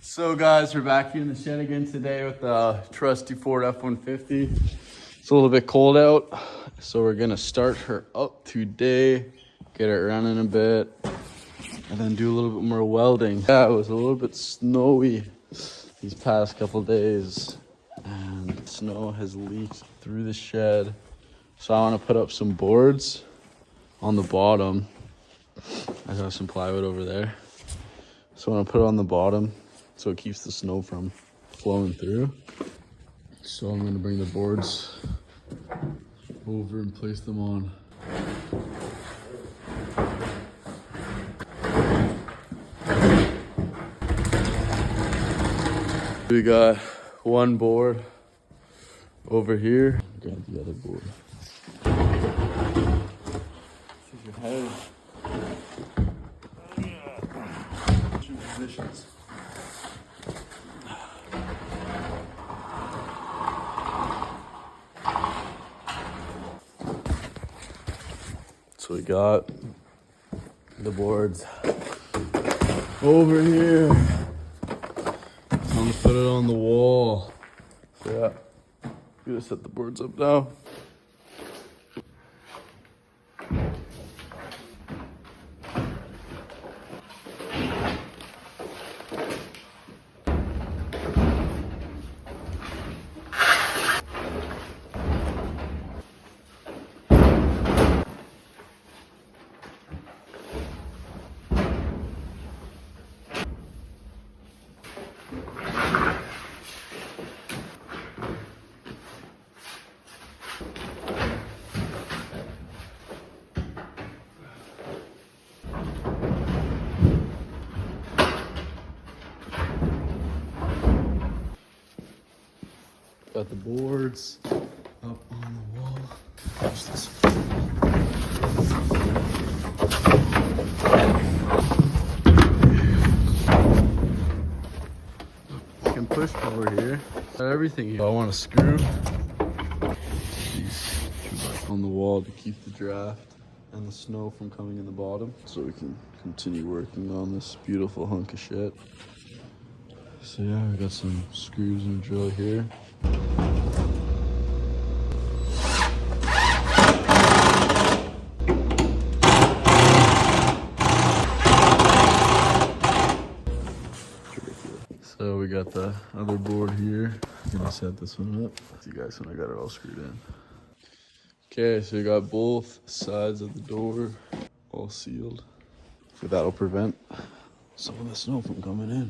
So guys, we're back here in the shed again today with the trusty Ford F-150. It's a little bit cold out, so we're gonna start her up today, get it running a bit, and then do a little bit more welding. Yeah, it was a little bit snowy these past couple days, and snow has leaked through the shed. So I want to put up some boards on the bottom. I got some plywood over there. So I want to put it on the bottom so it keeps the snow from flowing through. So I'm going to bring the boards over and place them on. We got one board over here. Grab the other board. This is your head. Two positions. So we got the boards over here. I'm gonna put it on the wall. So yeah, I'm gonna set the boards up now. Got the boards up on the wall. Watch this. You can push over here. Got everything here. I want to screw these on the wall to keep the draft and the snow from coming in the bottom, so we can continue working on this beautiful hunk of shit. So yeah, we got some screws and a drill here. So we got the other board here. I'm gonna set this one up. See you guys when I got it all screwed in. Okay, so we got both sides of the door all sealed. So that'll prevent some of the snow from coming in.